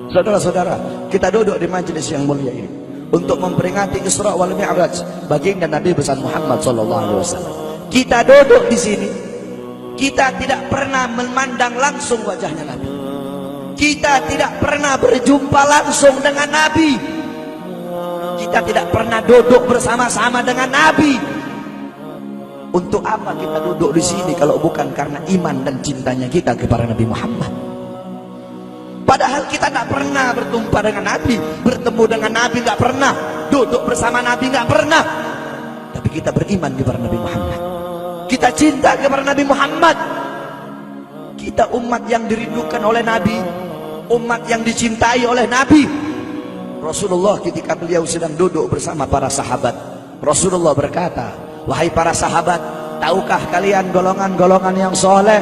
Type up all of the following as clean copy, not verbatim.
Saudara-saudara, kita duduk di majelis yang mulia ini untuk memperingati Isra wal Mi'raj baginda Nabi besar Muhammad SAW. Kita duduk di sini, kita tidak pernah memandang langsung wajahnya Nabi. Kita tidak pernah berjumpa langsung dengan Nabi. Kita tidak pernah duduk bersama-sama dengan Nabi. Untuk apa kita duduk di sini kalau bukan karena iman dan cintanya kita kepada Nabi Muhammad? Padahal kita tak pernah berjumpa dengan Nabi, bertemu dengan Nabi tak pernah, duduk bersama Nabi tak pernah. Tapi kita beriman kepada Nabi Muhammad. Kita cinta kepada Nabi Muhammad. Kita umat yang dirindukan oleh Nabi, umat yang dicintai oleh Nabi. Rasulullah ketika beliau sedang duduk bersama para sahabat, Rasulullah berkata, "Wahai para sahabat, tahukah kalian golongan-golongan yang soleh?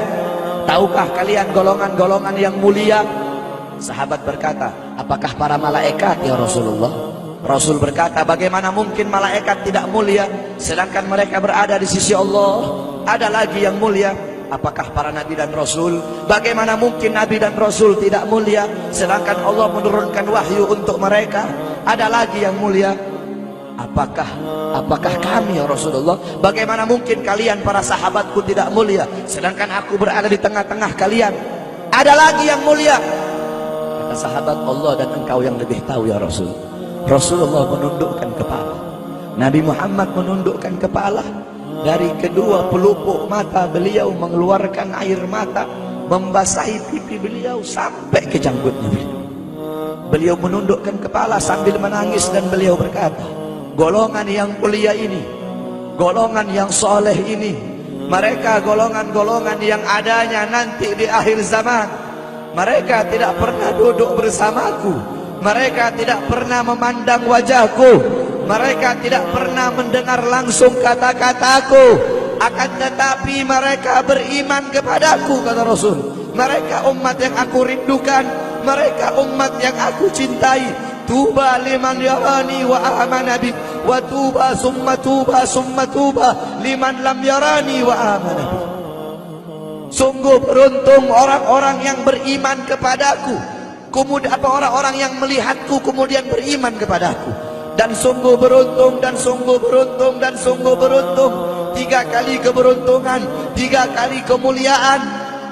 Tahukah kalian golongan-golongan yang mulia?" Sahabat berkata, "Apakah para malaikat ya Rasulullah?" Rasul berkata, "Bagaimana mungkin malaikat tidak mulia sedangkan mereka berada di sisi Allah? Ada lagi yang mulia. Apakah para nabi dan rasul? Bagaimana mungkin nabi dan rasul tidak mulia sedangkan Allah menurunkan wahyu untuk mereka? Ada lagi yang mulia. Apakah kami ya Rasulullah? Bagaimana mungkin kalian para sahabatku tidak mulia sedangkan aku berada di tengah-tengah kalian? Ada lagi yang mulia." Kata sahabat, "Allah dan engkau yang lebih tahu ya Rasul." Rasulullah menundukkan kepala, Nabi Muhammad menundukkan kepala. Dari kedua pelupuk mata beliau mengeluarkan air mata, membasahi pipi beliau sampai ke janggutnya beliau. Beliau menundukkan kepala sambil menangis dan beliau berkata, "Golongan yang mulia ini, golongan yang soleh ini, mereka golongan-golongan yang adanya nanti di akhir zaman. Mereka tidak pernah duduk bersamaku, mereka tidak pernah memandang wajahku, mereka tidak pernah mendengar langsung kata-kataku, akan tetapi mereka beriman kepadaku," kata Rasul. "Mereka umat yang aku rindukan, mereka umat yang aku cintai. Tuba liman yarani wa amana bi, wa tuba summa tuba liman lam yarani wa amana bi." Sungguh beruntung orang-orang yang beriman kepadaku, kemudian orang-orang yang melihatku kemudian beriman kepadaku. Dan sungguh beruntung, dan sungguh beruntung, dan sungguh beruntung. 3 kali keberuntungan, 3 kali kemuliaan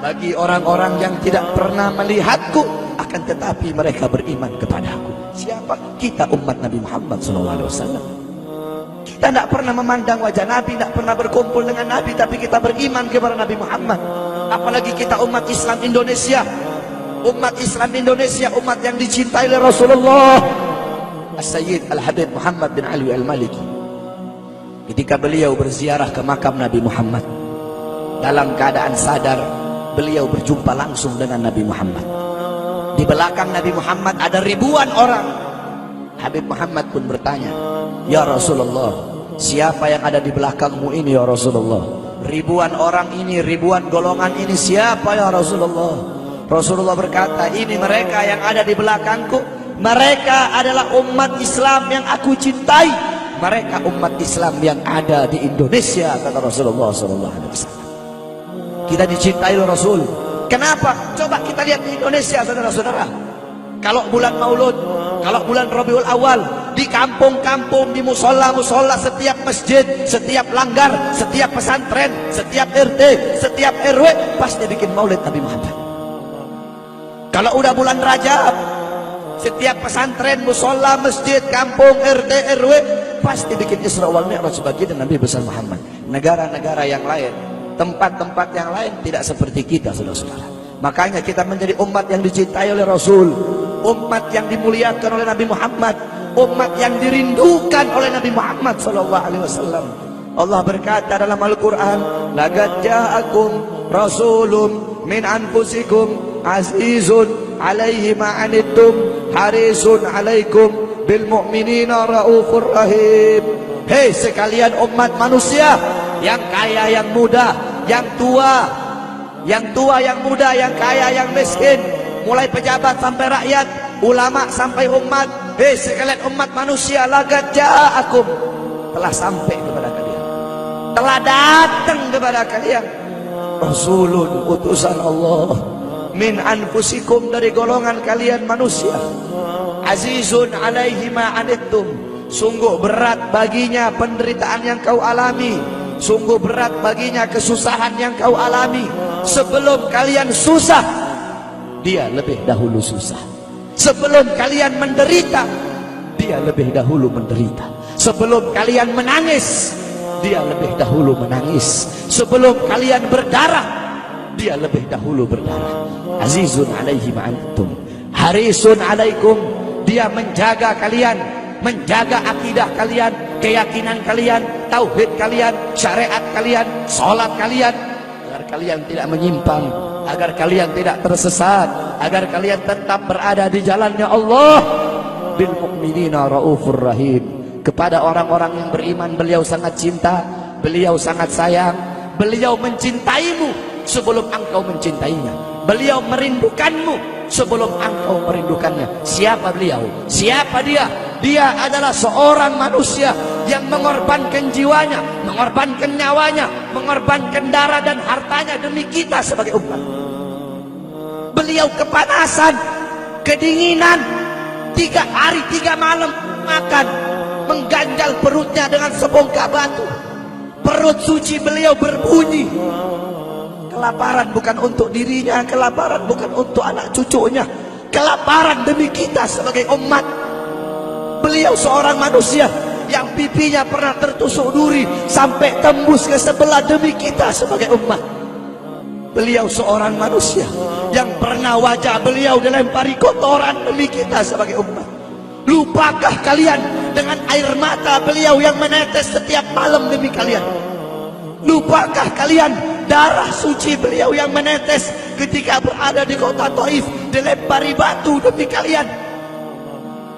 bagi orang-orang yang tidak pernah melihatku akan tetapi mereka beriman kepadaku. Siapa? Kita umat Nabi Muhammad SAW. Kita tidak pernah memandang wajah Nabi, tidak pernah berkumpul dengan Nabi, tapi kita beriman kepada Nabi Muhammad. Apalagi kita umat Islam Indonesia. Umat Islam Indonesia, umat yang dicintai oleh Rasulullah As-Sayyid Al-Habib Muhammad bin Ali Al-Maliki. Ketika beliau berziarah ke makam Nabi Muhammad, dalam keadaan sadar beliau berjumpa langsung dengan Nabi Muhammad. Di belakang Nabi Muhammad ada ribuan orang. Habib Muhammad pun bertanya, "Ya Rasulullah, siapa yang ada di belakangmu ini ya Rasulullah? Ribuan orang ini, ribuan golongan ini, siapa ya Rasulullah?" Rasulullah berkata, "Ini mereka yang ada di belakangku. Mereka adalah umat Islam yang aku cintai. Mereka umat Islam yang ada di Indonesia," kata Rasulullah SAW. Kita dicintai oleh Rasul. Kenapa? Coba kita lihat di Indonesia, saudara-saudara. Kalau bulan Maulud, kalau bulan Rabiul Awal, di kampung-kampung, di musola-musola, setiap masjid, setiap langgar, setiap pesantren, setiap RT, setiap RW pasti bikin maulid Nabi Muhammad. Kalau udah bulan Rajab, setiap pesantren, musola, masjid, kampung, RT, RW pasti bikin Isra wal Mi'raj sebagai Nabi besar Muhammad. Negara-negara yang lain, tempat-tempat yang lain tidak seperti kita, saudara-saudara. Makanya kita menjadi umat yang dicintai oleh Rasul, umat yang dimuliakan oleh Nabi Muhammad, umat yang dirindukan oleh Nabi Muhammad SAW. Allah berkata dalam Al-Quran, "Laqad ja'akum rasulun min anfusikum azizun alaihi ma'anittum harisun alaikum bil mu'minina raufur rahim." Hei sekalian umat manusia, yang kaya, yang muda, yang tua, yang muda, yang kaya, yang miskin, mulai pejabat sampai rakyat, ulama sampai umat. Hei sekalian umat manusia, laqad ja'akum, telah sampai kepada kalian, telah datang kepada kalian rasulun, utusan Allah, min anfusikum, dari golongan kalian manusia. Azizun alaihi ma anittum, sungguh berat baginya penderitaan yang kau alami, sungguh berat baginya kesusahan yang kau alami. Sebelum kalian susah, dia lebih dahulu susah. Sebelum kalian menderita, dia lebih dahulu menderita. Sebelum kalian menangis, dia lebih dahulu menangis. Sebelum kalian berdarah, dia lebih dahulu berdarah. Azizun alaihi ma anittum, harisun alaikum, dia menjaga kalian, menjaga akidah kalian, keyakinan kalian, tauhid kalian, syariat kalian, sholat kalian, agar kalian tidak menyimpang, agar kalian tidak tersesat, agar kalian tetap berada di jalannya Allah. Bil mu'minina raufur rahim, kepada orang-orang yang beriman beliau sangat cinta, beliau sangat sayang, beliau mencintaimu sebelum engkau mencintainya, beliau merindukanmu sebelum engkau merindukannya. Siapa beliau? Siapa dia? Dia adalah seorang manusia yang mengorbankan jiwanya, mengorbankan nyawanya, mengorbankan darah dan hartanya demi kita sebagai umat. Beliau kepanasan, kedinginan, 3 hari 3 malam makan, mengganjal perutnya dengan sebongkah batu. Perut suci beliau berbunyi. Kelaparan bukan untuk dirinya, kelaparan bukan untuk anak cucunya, kelaparan demi kita sebagai umat. Beliau seorang manusia yang pipinya pernah tertusuk duri sampai tembus ke sebelah demi kita sebagai umat. Beliau seorang manusia yang pernah wajah beliau dilempari kotoran demi kita sebagai umat. Lupakah kalian dengan air mata beliau yang menetes setiap malam demi kalian? Lupakah kalian darah suci beliau yang menetes ketika berada di kota Taif, dilempari batu demi kalian?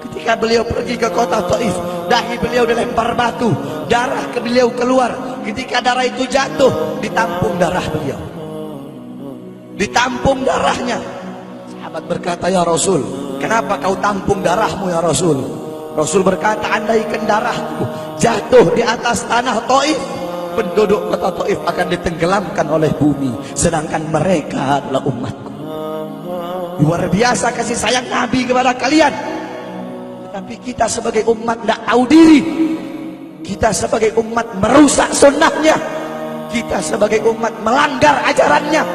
Ketika beliau pergi ke kota Taif, dahi beliau dilempar batu, darah ke beliau keluar. Ketika darah itu jatuh, ditampung darah beliau, ditampung darahnya. Sahabat berkata, ya Rasul, kenapa kau tampung darahmu ya Rasul? Rasul berkata, andaikan darahku jatuh di atas tanah Taif, penduduk kota Taif akan ditenggelamkan oleh bumi, sedangkan mereka adalah umatku. Luar biasa kasih sayang Nabi kepada kalian. Tapi kita sebagai umat tidak tahu diri. Kita sebagai umat merusak sunnahnya. Kita sebagai umat melanggar ajarannya.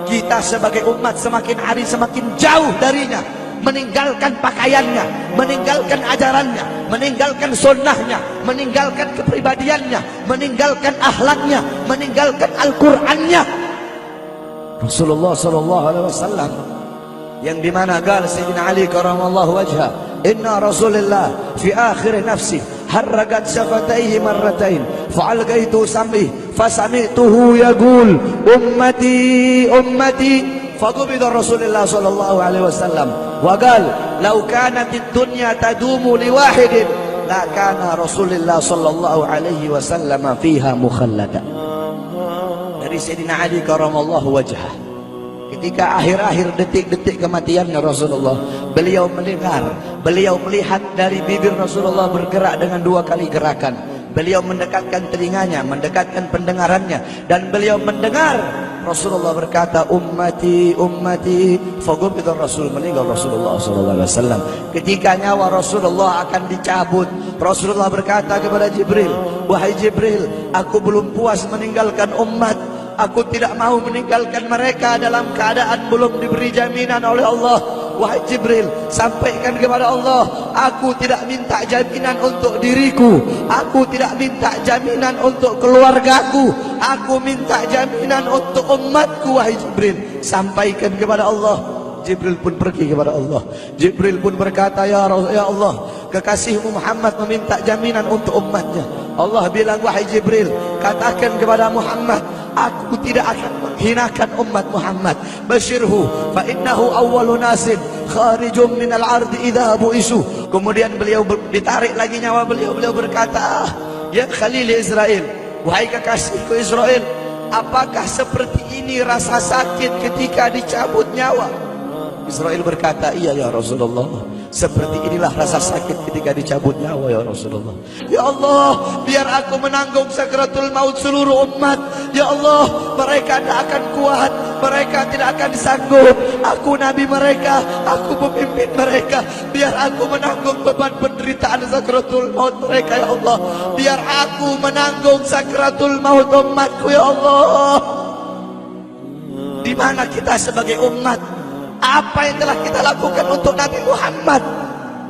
Kita sebagai umat semakin hari semakin jauh darinya, meninggalkan pakaiannya, meninggalkan ajarannya, meninggalkan sunnahnya, meninggalkan kepribadiannya, meninggalkan akhlaknya, meninggalkan Al-Qur'annya. Rasulullah sallallahu alaihi wasallam yang dimana gal Sayyidina Ali karamallahu wajha, inna Rasulullah fi akhir nafsi harragat syafataihi marratain fa'algaitu sam'i fasami'tuhu yaqul ummati ummati faqubida Rasulullah sallallahu alaihi wasallam wa qala law kanat ad-dunya tadumu li wahidin la kana Rasulullah sallallahu alaihi wasallam fiha mukhallada. Dari Sayyidina Ali karamallahu wajha, ketika akhir-akhir detik-detik kematiannya Rasulullah, beliau mendengar, beliau melihat dari bibir Rasulullah bergerak dengan 2 kali gerakan. Beliau mendekatkan telinganya, mendekatkan pendengarannya, dan beliau mendengar Rasulullah berkata, ummati, ummati. Fagubidar Rasul, meninggal Rasulullah SAW. Ketika nyawa Rasulullah akan dicabut, Rasulullah berkata kepada Jibril, wahai Jibril, aku belum puas meninggalkan umat. Aku tidak mau meninggalkan mereka dalam keadaan belum diberi jaminan oleh Allah. Wahai Jibril, sampaikan kepada Allah, aku tidak minta jaminan untuk diriku, aku tidak minta jaminan untuk keluargaku, aku minta jaminan untuk umatku. Wahai Jibril, sampaikan kepada Allah. Jibril pun pergi kepada Allah. Jibril pun berkata, ya Allah, kekasihmu Muhammad meminta jaminan untuk umatnya. Allah bilang, wahai Jibril, katakan kepada Muhammad, aku tidak akan menghinakan umat Muhammad. Basyirhu fa innahu awwalu nasin kharijum minal ardi idza bu'isu. Kemudian beliau ditarik lagi nyawa beliau. Beliau berkata, ya Khalil Israel, wahai kekasihku Israel, apakah seperti ini rasa sakit ketika dicabut nyawa? Israel berkata, iya ya Rasulullah, seperti inilah rasa sakit ketika dicabut nyawa ya Rasulullah. Ya Allah, biar aku menanggung sakratul maut seluruh umat, Ya Allah, mereka tidak akan kuat, mereka tidak akan sanggup. Aku nabi mereka, aku pemimpin mereka. Biar aku menanggung beban penderitaan sakratul maut mereka ya Allah. Biar aku menanggung sakratul maut umatku ya Allah. Di mana kita sebagai umat? Apa yang telah kita lakukan untuk Nabi Muhammad?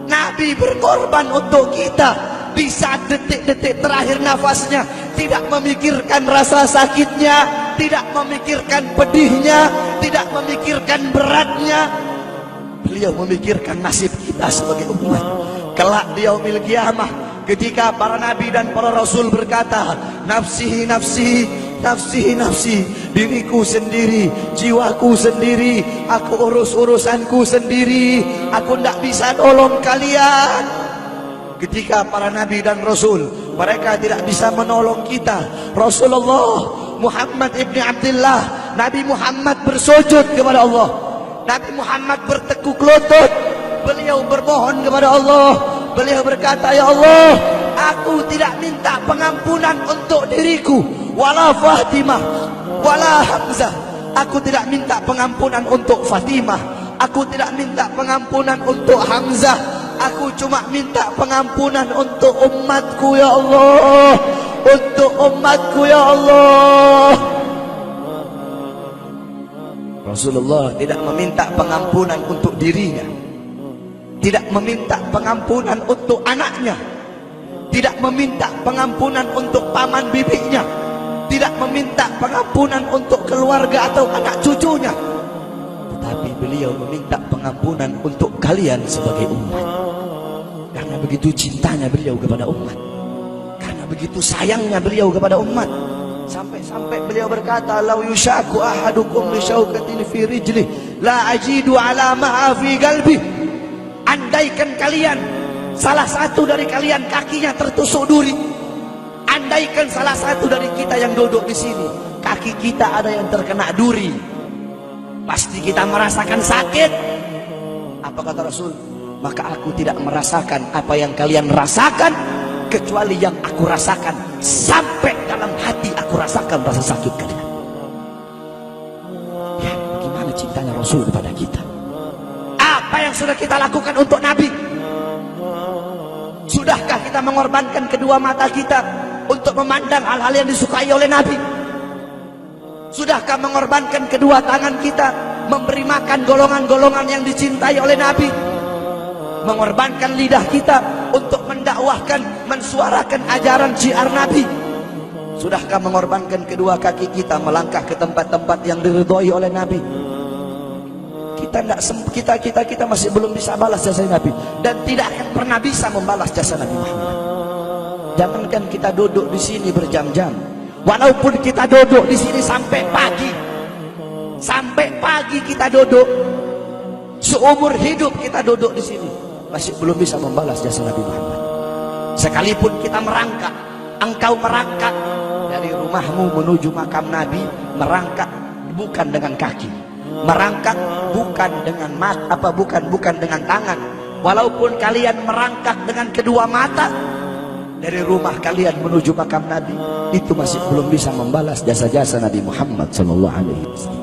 Nabi berkorban untuk kita. Di saat detik-detik terakhir nafasnya, tidak memikirkan rasa sakitnya, tidak memikirkan pedihnya, tidak memikirkan beratnya. Beliau memikirkan nasib kita sebagai umat. Kelak di yaumil qiyamah, ketika para nabi dan para rasul berkata, nafsi nafsi, nafsi nafsi, diriku sendiri, jiwaku sendiri, aku urus urusanku sendiri, aku tidak bisa tolong kalian. Ketika para nabi dan rasul mereka tidak bisa menolong kita, Rasulullah Muhammad ibn Abdullah, Nabi Muhammad bersujud kepada Allah, Nabi Muhammad bertekuk lutut, beliau bermohon kepada Allah. Beliau berkata, ya Allah, aku tidak minta pengampunan untuk diriku, wala Fatimah, wala Hamzah. Aku tidak minta pengampunan untuk Fatimah, aku tidak minta pengampunan untuk Hamzah. Aku cuma minta pengampunan untuk umatku ya Allah, untuk umatku ya Allah. Rasulullah tidak meminta pengampunan untuk dirinya, tidak meminta pengampunan untuk anaknya, tidak meminta pengampunan untuk paman bibinya, tidak meminta pengampunan untuk keluarga atau anak cucunya, tetapi beliau meminta pengampunan untuk kalian sebagai umat. Karena begitu cintanya beliau kepada umat, karena begitu sayangnya beliau kepada umat, sampai-sampai beliau berkata, lau yushaku ahadukum li syaukatin fi rijlih la ajidu ala ma'a fi qalbi. Andaikan kalian, salah satu dari kalian kakinya tertusuk duri, andaikan salah satu dari kita yang duduk di sini kaki kita ada yang terkena duri, pasti kita merasakan sakit. Apa kata Rasul? Maka aku tidak merasakan apa yang kalian rasakan, kecuali yang aku rasakan, sampai dalam hati aku rasakan rasa sakit kalian. Ya, bagaimana cintanya Rasul kepada kita? Apa yang sudah kita lakukan untuk Nabi? Sudahkah kita mengorbankan kedua mata kita untuk memandang hal-hal yang disukai oleh Nabi? Sudahkah mengorbankan kedua tangan kita memberi makan golongan-golongan yang dicintai oleh Nabi? Mengorbankan lidah kita untuk mendakwahkan, mensuarakan ajaran syiar Nabi? Sudahkah mengorbankan kedua kaki kita melangkah ke tempat-tempat yang diridhoi oleh Nabi? Kita masih belum bisa balas jasa Nabi, dan tidak akan pernah bisa membalas jasa Nabi Muhammad. Jangankan kita duduk di sini berjam-jam, walaupun kita duduk di sini sampai pagi kita duduk, seumur hidup kita duduk di sini, masih belum bisa membalas jasa Nabi Muhammad. Sekalipun kita merangkak, engkau merangkak dari rumahmu menuju makam Nabi, merangkak bukan dengan kaki, merangkak bukan dengan bukan dengan tangan. Walaupun kalian merangkak dengan kedua mata dari rumah kalian menuju makam Nabi, itu masih belum bisa membalas jasa-jasa Nabi Muhammad sallallahu alaihi wasallam.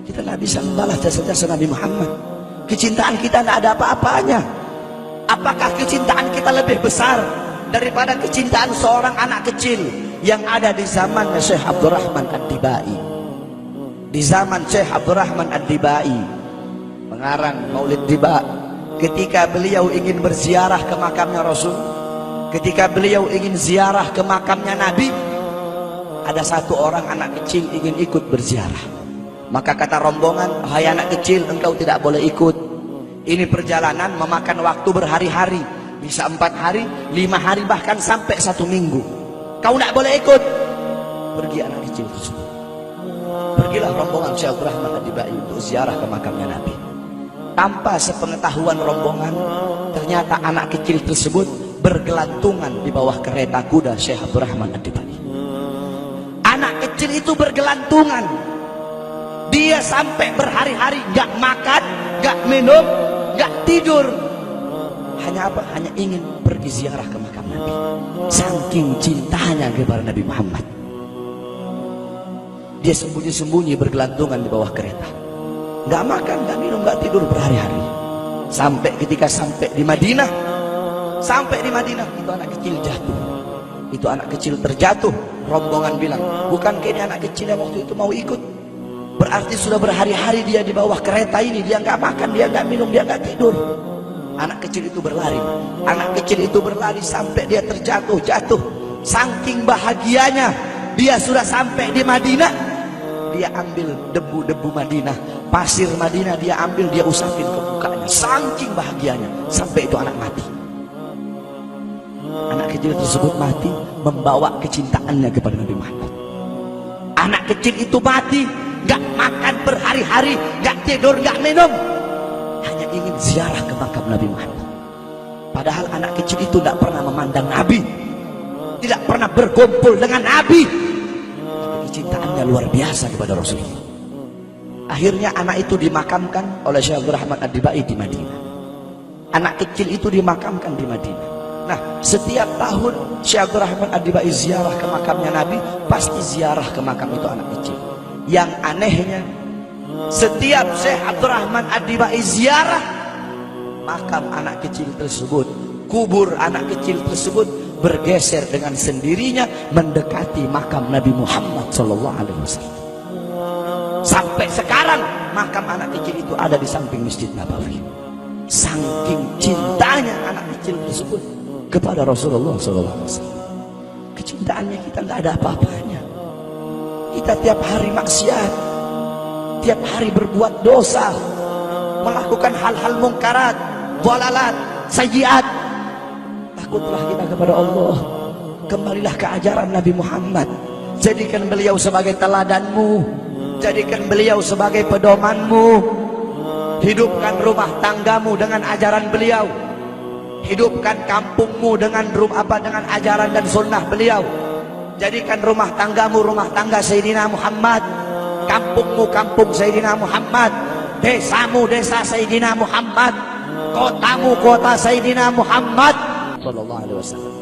Kita tidak bisa membalas jasa-jasa Nabi Muhammad. Kecintaan kita tidak ada apa-apanya. Apakah kecintaan kita lebih besar daripada kecintaan seorang anak kecil yang ada di zamannya Syekh Abdurrahman Ad-Dibai? Di zaman Syekh Abdurrahman Ad-Dibai, pengarang Maulid Diba, ketika beliau ingin berziarah ke makamnya Rasul, ketika beliau ingin ziarah ke makamnya Nabi, ada satu orang anak kecil ingin ikut berziarah. Maka kata rombongan, hai anak kecil, engkau tidak boleh ikut. Ini perjalanan memakan waktu berhari-hari, bisa 4 hari, 5 hari, bahkan sampai 1 minggu. Kau tidak boleh ikut. Pergi anak kecil tersebut. Pergilah rombongan Syekh Abdurrahman Ad-Dibai untuk ziarah ke makamnya Nabi. Tanpa sepengetahuan rombongan, ternyata anak kecil tersebut bergelantungan di bawah kereta kuda Syekh Abdurrahman Ad-Dibai. Anak kecil itu bergelantungan. Dia sampai berhari-hari gak makan, gak minum, gak tidur. Hanya apa? Hanya ingin pergi ziarah ke makam Nabi. Saking cintanya kepada Nabi Muhammad. Dia sembunyi-sembunyi bergelantungan di bawah kereta. Nggak makan, nggak minum, nggak tidur berhari-hari. Sampai ketika sampai di Madinah, itu anak kecil jatuh. Itu anak kecil terjatuh. Rombongan bilang, bukan ini anak kecil yang waktu itu mau ikut? Berarti sudah berhari-hari dia di bawah kereta ini. Dia nggak makan, dia nggak minum, dia nggak tidur. Anak kecil itu berlari. Anak kecil itu berlari sampai dia terjatuh. Saking bahagianya, dia sudah sampai di Madinah. Dia ambil debu-debu Madinah, pasir Madinah, dia ambil, dia usapin ke mukanya. Saking bahagianya, sampai itu anak mati. Anak kecil tersebut mati membawa kecintaannya kepada Nabi Muhammad. Anak kecil itu mati, gak makan berhari-hari, gak tidur, gak minum, hanya ingin ziarah ke makam Nabi Muhammad. Padahal anak kecil itu tidak pernah memandang Nabi, tidak pernah berkumpul dengan Nabi, tapi kecintaannya luar biasa kepada Rasulullah. Akhirnya anak itu dimakamkan oleh Syekh Abdul Rahman Ad-Dibai di Madinah. Anak kecil itu dimakamkan di Madinah. Nah, setiap tahun Syekh Abdul Rahman Ad-Dibai ziarah ke makamnya Nabi, pasti ziarah ke makam itu anak kecil. Yang anehnya, setiap Syekh Abdul Rahman Ad-Dibai ziarah makam anak kecil tersebut, kubur anak kecil tersebut bergeser dengan sendirinya mendekati makam Nabi Muhammad SAW. Sampai sekarang makam anak kecil itu ada di samping Masjid Nabawi. Saking cintanya anak kecil tersebut kepada Rasulullah SAW. Kecintaannya kita nggak ada apa-apanya. Kita tiap hari maksiat, tiap hari berbuat dosa, melakukan hal-hal mungkarat, dhalalat, sayyiat. Takutlah kita kepada Allah. Kembalilah ke ajaran Nabi Muhammad. Jadikan beliau sebagai teladanmu, jadikan beliau sebagai pedomanmu. Hidupkan rumah tanggamu dengan ajaran beliau. Hidupkan kampungmu dengan dengan ajaran dan sunnah beliau. Jadikan rumah tanggamu rumah tangga Sayyidina Muhammad, kampungmu kampung Sayyidina Muhammad, desamu desa Sayyidina Muhammad, kotamu kota Sayyidina Muhammad sallallahu alaihi wasallam.